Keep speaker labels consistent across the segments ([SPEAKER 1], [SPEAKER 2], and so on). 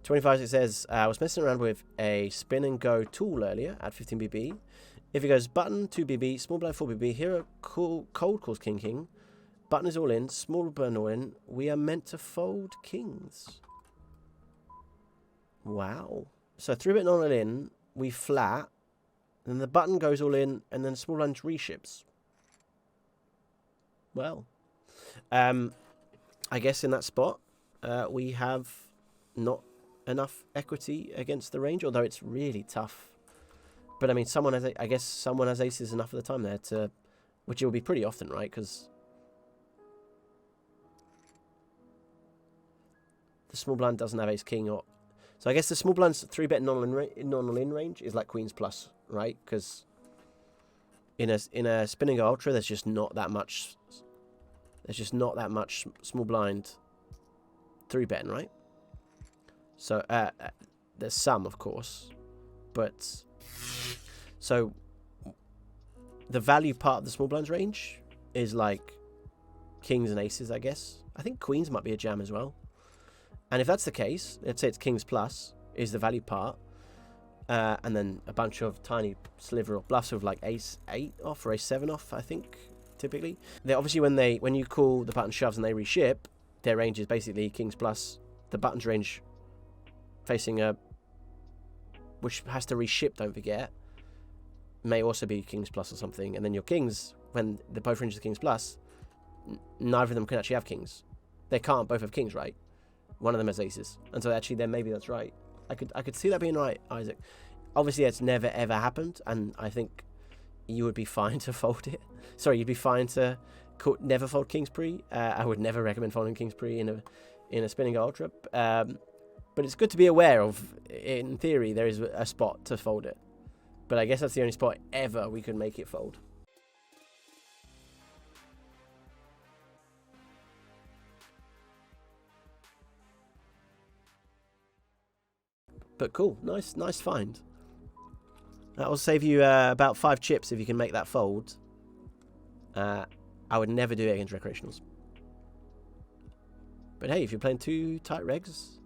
[SPEAKER 1] 25, it says, I was messing around with a spin and go tool earlier at 15 BB. If it goes button 2 BB, small blind 4 BB, hero cold calls king, button is all in, small burn all in, we are meant to fold kings. Wow. So 3-bet non all in, we flat, then the button goes all in, and then small blind reships. Well, I guess in that spot, we have not enough equity against the range, although it's really tough. But I mean, I guess someone has aces enough of the time there to, which it will be pretty often, right? Because the small blind doesn't have ace king, or so I guess the small blind's 3-bet non-all-in range is like queens plus, right? Because in a spinning ultra, there's just not that much. There's just not that much small blind 3-betting, right? So there's some, of course, but so the value part of the small blinds range is like kings and aces, I guess. I think queens might be a jam as well. And if that's the case, let's say it's kings plus is the value part, and then a bunch of tiny sliver of bluffs with like ace 8 off or ace 7 off, I think, typically. They obviously when you call the button shoves and they reship, their range is basically kings plus. The button's range facing which has to reship, don't forget, may also be kings plus or something. And then your kings, when the both ranges are kings plus, neither of them can actually have kings. They can't both have kings, right? One of them has aces, and so actually then maybe that's right. I could see that being right, Isaac. Obviously it's never ever happened, and I think you would be fine to fold it. Sorry, you'd be fine to never fold kings pre. I would never recommend folding kings pre in a spinning ultra. But it's good to be aware of. In theory, there is a spot to fold it, but I guess that's the only spot ever we could make it fold. But cool, nice find. That will save you about 5 chips if you can make that fold. I would never do it against recreationals. But hey, if you're playing 2 tight regs,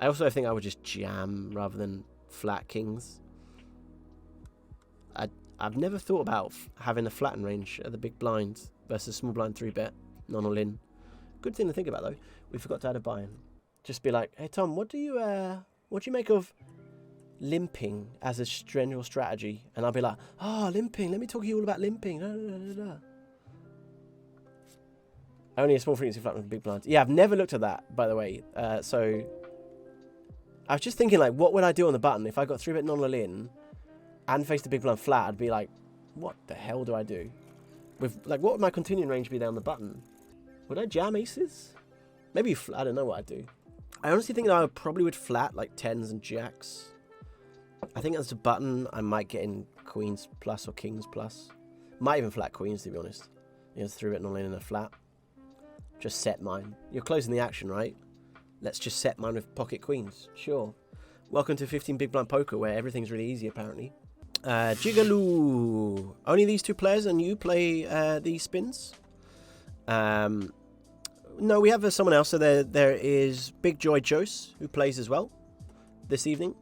[SPEAKER 1] I also think I would just jam rather than flat kings. I've never thought about having a flatten range at the big blind versus small blind 3-bet, non-all-in. Good thing to think about though. We forgot to add a buy-in. Just be like, hey Tom, what do you make of limping as a general strategy? And I'll be like, limping. Let me talk to you all about limping. Only a small frequency flat with big blinds. Yeah, I've never looked at that, by the way. So I was just thinking, like, what would I do on the button if I got 3-bet non-all-in and faced the big blind flat? I'd be like, what the hell do I do? With like, what would my continuing range be down the button? Would I jam aces? Maybe I don't know what I'd do. I honestly think that I probably would flat like 10s and jacks. I think as a button, I might get in queens plus or kings plus. Might even flat queens, to be honest. You know, 3-bet non-all-in and a flat. Just set mine. You're closing the action, right? Let's just set mine with pocket queens. Sure. Welcome to 15 Big Blind Poker, where everything's really easy, apparently. Jigaloo. Only these 2 players, and you play these spins? No, we have someone else. So there is Big Joy Jose, who plays as well this evening.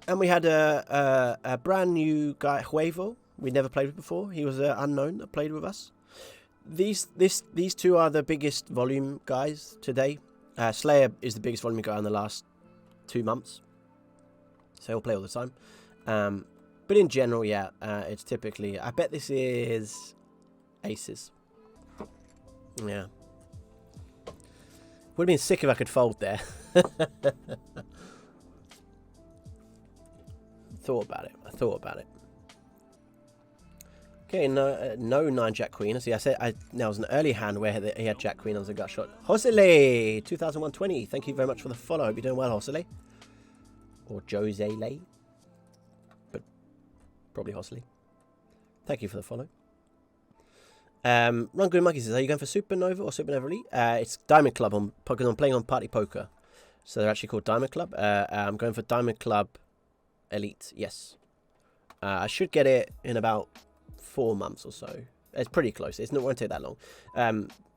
[SPEAKER 1] And we had a brand new guy, Huevo, we never played with before. He was unknown that played with us. These 2 are the biggest volume guys today. Slayer is the biggest volume guy in the last 2 months. So he'll play all the time. But in general, yeah, it's typically... I bet this is aces. Yeah. Would have been sick if I could fold there. I thought about it. Okay, no 9 Jack Queen. See, that was an early hand where he had Jack Queen on the gut shot. Hosele 200120. Thank you very much for the follow. Hope you're doing well, Hosele. Or Jose Lay. But probably Hosele. Thank you for the follow. Run Green Monkey says, are you going for Supernova or Supernova Elite? It's Diamond Club because I'm playing on Party Poker. So they're actually called Diamond Club. I'm going for Diamond Club Elite, yes. I should get it in about 4 months or so. It's pretty close. It won't take that long.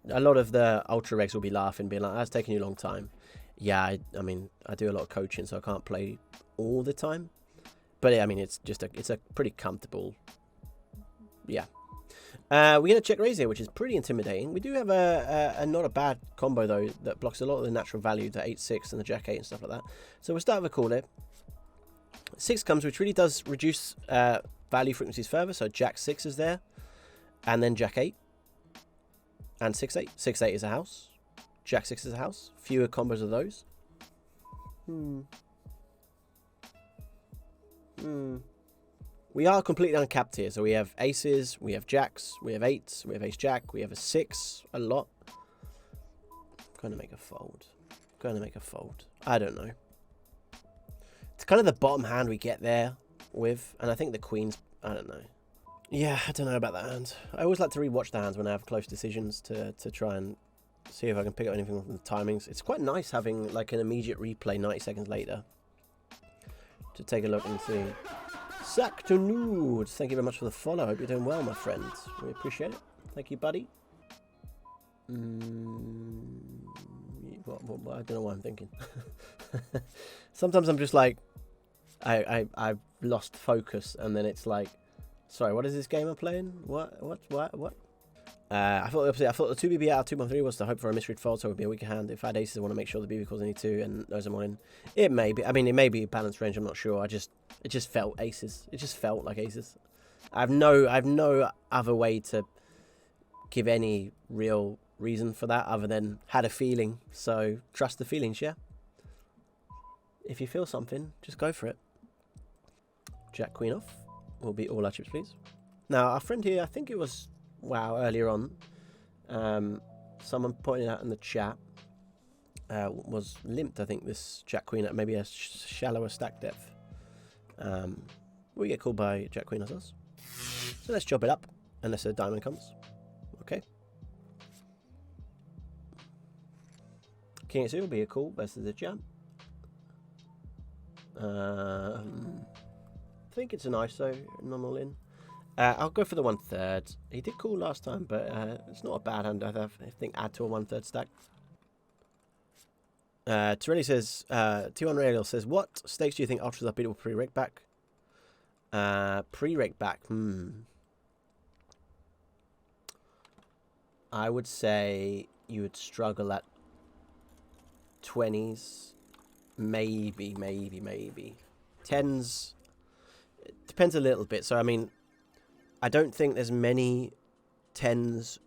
[SPEAKER 1] A lot of the ultra regs will be laughing, being like, that's taking you a long time. yeah, I mean, I do a lot of coaching, so I can't play all the time. But yeah, I mean, it's a pretty comfortable. Yeah. We're going to check raise here, which is pretty intimidating. We do have a not a bad combo, though, that blocks a lot of the natural value, the 8-6 and the Jack 8 and stuff like that. So we'll start with a call here. 6 comes, which really does reduce value frequencies further. So Jack 6 is there, and then Jack 8, and 6-8. 6-8 is a house. Jack 6 is a house. Fewer combos of those. We are completely uncapped here. So we have aces, we have jacks, we have 8s, we have ace jack, we have a 6, a lot. Going to make a fold. Going to make a fold. I don't know. It's kind of the bottom hand we get there with, and I think the queen's, I don't know. Yeah, I don't know about that hand. I always like to rewatch the hands when I have close decisions to try and see if I can pick up anything from the timings. It's quite nice having like an immediate replay 90 seconds later to take a look and see. Sack to Nudes, thank you very much for the follow. Hope you're doing well, my friends. We appreciate it. Thank you, buddy. I don't know what I'm thinking. Sometimes I'm just like, I've lost focus, and then it's like, sorry, what is this game I'm playing? What? I thought the opposite. I thought the 2BB out of 213 was to hope for a misread fold, so it would be a weaker hand. If I had aces, I want to make sure the BB calls any 2 and knows I'm all in. It may be. I mean, it may be balanced range. I'm not sure. It just felt aces. It just felt like aces. I have no other way to give any real reason for that other than had a feeling. So trust the feelings, yeah. If you feel something, just go for it. Jack Queen off. Will be all our chips, please. Now our friend here, I think it was. Wow, earlier on, someone pointed out in the chat, was limped, I think, this Jack Queen at maybe a shallower stack depth. We get called by Jack Queen ourselves. So let's chop it up, unless a diamond comes. Okay. King of 2 will be a call versus a jam. I think it's an ISO, non all in. I'll go for the 1/3. He did call last time, but it's not a bad hand. I think add to a 1/3 stack. Torelli says, T1 Rail says, what stakes do you think ultras are beatable pre-rake back? Pre-rake back, I would say you would struggle at 20s, maybe. 10s, it depends a little bit. So, I mean, I don't think there's many $10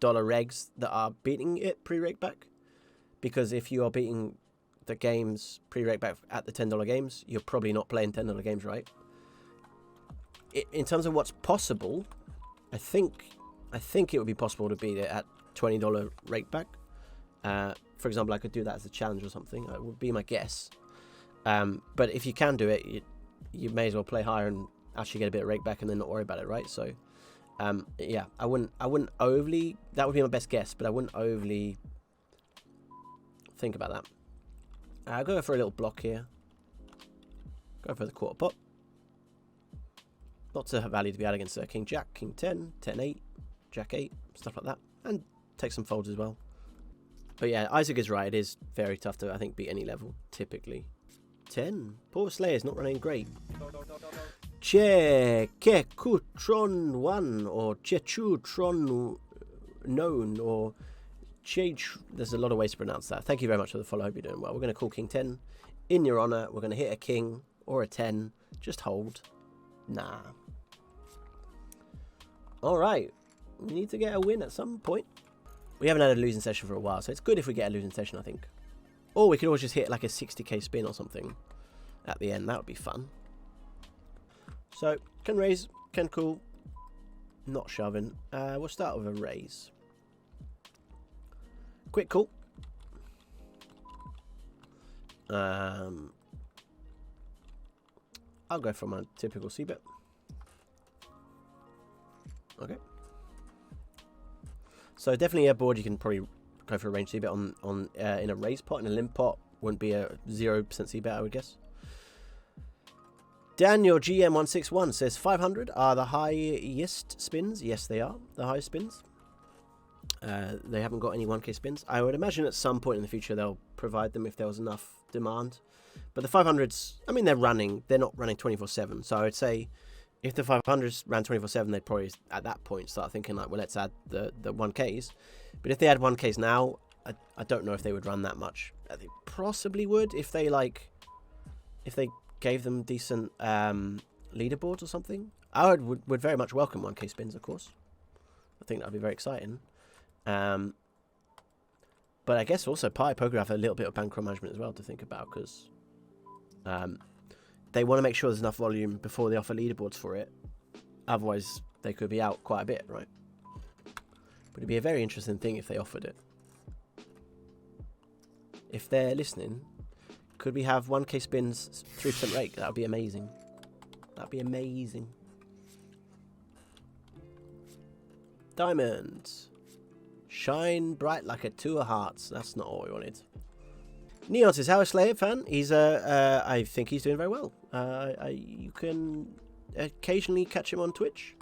[SPEAKER 1] regs that are beating it pre-rake back, because if you are beating the games pre-rake back at the $10 games, you're probably not playing $10 games, right? In terms of what's possible, I think it would be possible to beat it at $20 rake back. For example, I could do that as a challenge or something. That would be my guess. But if you can do it, you may as well play higher and actually get a bit of rake back and then not worry about it, right? So yeah, I wouldn't overly, that would be my best guess, but I wouldn't overly think about that. I'll go for a little block here. Go for the quarter pot. Lots of value to be had against King Jack, King 10, 10-8, Jack 8, stuff like that, and take some folds as well. But yeah, Isaac is right, it is very tough to, I think, beat any level typically. 10, poor Slayer's not running great. Chekutron 1 or Chechutron known or there's a lot of ways to pronounce that. Thank you very much for the follow. Hope you're doing well. We're going to call King 10 in your honor. We're going to hit a king or a 10. Just hold. Nah. All right. We need to get a win at some point. We haven't had a losing session for a while, so it's good if we get a losing session, I think. Or we could always just hit like a 60k spin or something at the end. That would be fun. So, can raise, can call, not shoving. We'll start with a raise. Quick call. I'll go for my typical C-bet. Okay. So definitely a board you can probably go for a range C-bet on in a raise pot. In a limp pot wouldn't be a 0% C-bet, I would guess. Daniel GM161 says 500 are the highest spins. Yes, they are the highest spins. They haven't got any 1k spins. I would imagine at some point in the future they'll provide them if there was enough demand. But the 500s, I mean, they're not running 24/7. So I would say if the 500s ran 24/7, they'd probably at that point start thinking like, well, let's add the 1Ks. But if they had 1Ks now, I don't know if they would run that much. They possibly would if they gave them decent leaderboards or something. I would very much welcome 1k spins, of course. I think that'd be very exciting. But I guess also Pi Poker have a little bit of bankroll management as well to think about, because they want to make sure there's enough volume before they offer leaderboards for it. Otherwise, they could be out quite a bit, right? But it'd be a very interesting thing if they offered it. If they're listening, could we have 1k spins 3% rake? That would be amazing. That'd be amazing. Diamonds. Shine bright like a 2 of hearts. That's not what we wanted. Neon says, how is Slayer fan? He's I think he's doing very well. You can occasionally catch him on Twitch.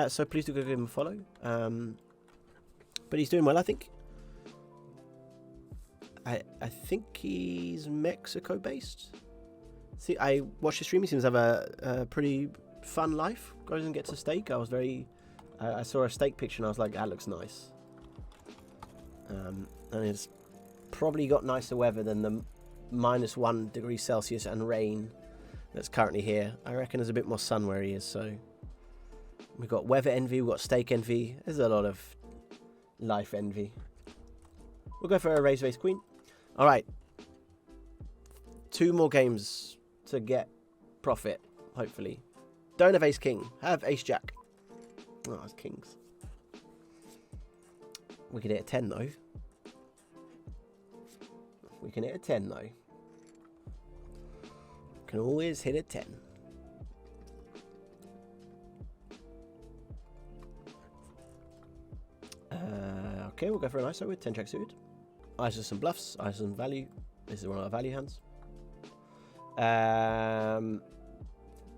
[SPEAKER 1] So please do go give him a follow. But he's doing well, I think. I think he's Mexico based. See, I watched his stream. He seems to have a pretty fun life. Goes and gets a steak. I was very. I saw a steak picture and I was like, that looks nice. And it's probably got nicer weather than the -1 degree Celsius and rain that's currently here. I reckon there's a bit more sun where he is. So we've got weather envy. We've got steak envy. There's a lot of life envy. We'll go for a raise queen. All right. 2 more games to get profit, hopefully. Don't have ace king. Have ace jack. Oh, it's kings. We can hit a 10 though. We can hit a 10 though. Can always hit a 10. Okay, we'll go for an ISO with 10 jack suited. ISO some bluffs, ISO some value. This is one of our value hands.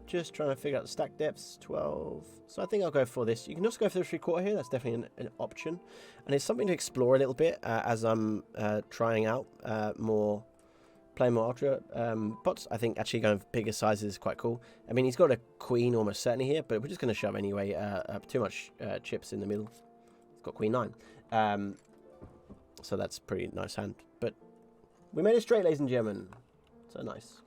[SPEAKER 1] Just trying to figure out the stack depths, 12. So I think I'll go for this. You can also go for the 3/4 here. That's definitely an option. And it's something to explore a little bit as I'm trying out playing more ultra pots. I think actually going for bigger sizes is quite cool. I mean, he's got a queen almost certainly here, but we're just going to shove anyway. Too much chips in the middle. It's got queen 9. So that's a pretty nice hand. But we made it straight, ladies and gentlemen. So nice.